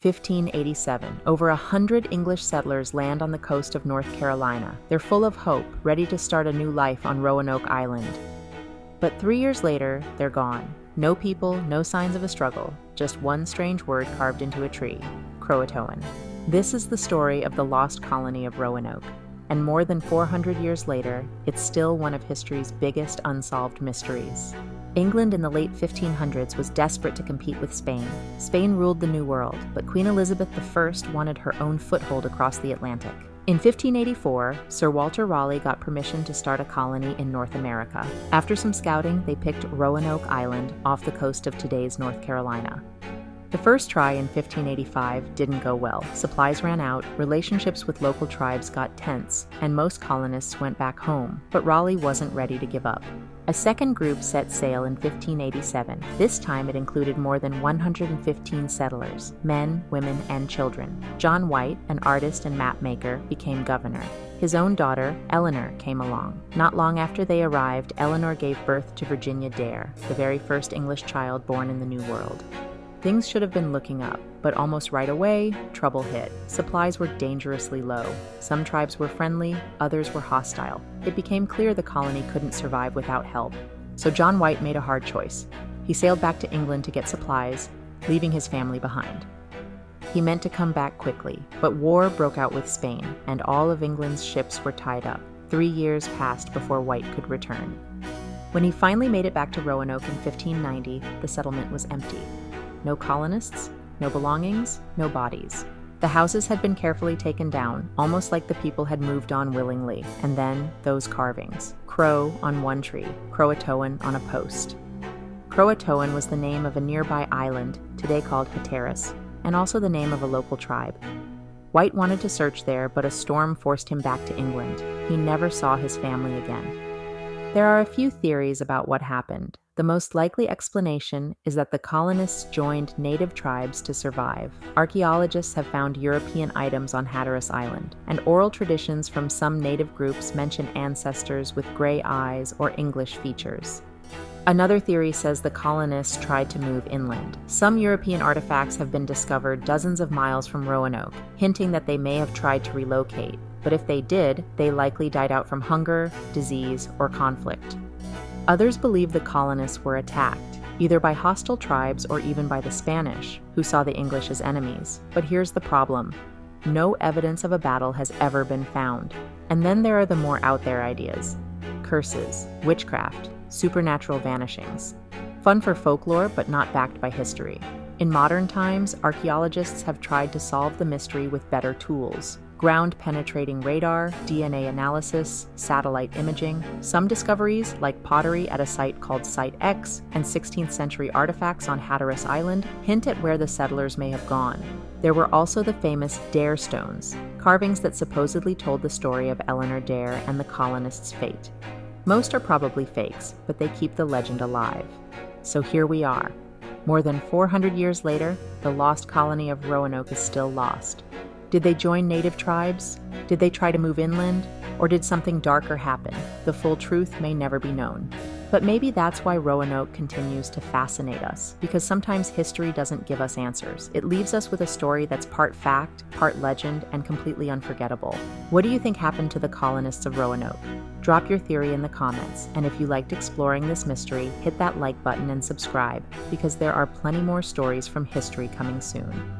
1587. Over 100 English settlers land on the coast of North Carolina. They're full of hope, ready to start a new life on Roanoke Island. But 3 years later, they're gone. No people, no signs of a struggle, just one strange word carved into a tree: CROATOAN. This is the story of the lost colony of Roanoke. And more than 400 years later, it's still one of history's biggest unsolved mysteries. England in the late 1500s was desperate to compete with Spain. Spain ruled the New World, but Queen Elizabeth I wanted her own foothold across the Atlantic. In 1584, Sir Walter Raleigh got permission to start a colony in North America. After some scouting, they picked Roanoke Island off the coast of today's North Carolina. The first try in 1585 didn't go well. Supplies ran out, relationships with local tribes got tense, and most colonists went back home. But Raleigh wasn't ready to give up. A second group set sail in 1587. This time it included more than 115 settlers, men, women, and children. John White, an artist and map maker, became governor. His own daughter, Eleanor, came along. Not long after they arrived, Eleanor gave birth to Virginia Dare, the very first English child born in the New World. Things should have been looking up, but almost right away, trouble hit. Supplies were dangerously low. Some tribes were friendly, others were hostile. It became clear the colony couldn't survive without help. So John White made a hard choice. He sailed back to England to get supplies, leaving his family behind. He meant to come back quickly, but war broke out with Spain, and all of England's ships were tied up. 3 years passed before White could return. When he finally made it back to Roanoke in 1590, the settlement was empty. No colonists, no belongings, no bodies. The houses had been carefully taken down, almost like the people had moved on willingly. And then, those carvings. Crow on one tree, CROATOAN on a post. CROATOAN was the name of a nearby island, today called Hatteras, and also the name of a local tribe. White wanted to search there, but a storm forced him back to England. He never saw his family again. There are a few theories about what happened. The most likely explanation is that the colonists joined native tribes to survive. Archaeologists have found European items on Hatteras Island, and oral traditions from some native groups mention ancestors with gray eyes or English features. Another theory says the colonists tried to move inland. Some European artifacts have been discovered dozens of miles from Roanoke, hinting that they may have tried to relocate. But if they did, they likely died out from hunger, disease, or conflict. Others believe the colonists were attacked, either by hostile tribes or even by the Spanish, who saw the English as enemies. But here's the problem. No evidence of a battle has ever been found. And then there are the more out there ideas. Curses, witchcraft, supernatural vanishings. Fun for folklore, but not backed by history. In modern times, archaeologists have tried to solve the mystery with better tools. Ground-penetrating radar, DNA analysis, satellite imaging. Some discoveries, like pottery at a site called Site X and 16th century artifacts on Hatteras Island, hint at where the settlers may have gone. There were also the famous Dare stones, carvings that supposedly told the story of Eleanor Dare and the colonists' fate. Most are probably fakes, but they keep the legend alive. So here we are. More than 400 years later, the lost colony of Roanoke is still lost. Did they join native tribes? Did they try to move inland? Or did something darker happen? The full truth may never be known. But maybe that's why Roanoke continues to fascinate us, because sometimes history doesn't give us answers. It leaves us with a story that's part fact, part legend, and completely unforgettable. What do you think happened to the colonists of Roanoke? Drop your theory in the comments, and if you liked exploring this mystery, hit that like button and subscribe, because there are plenty more stories from history coming soon.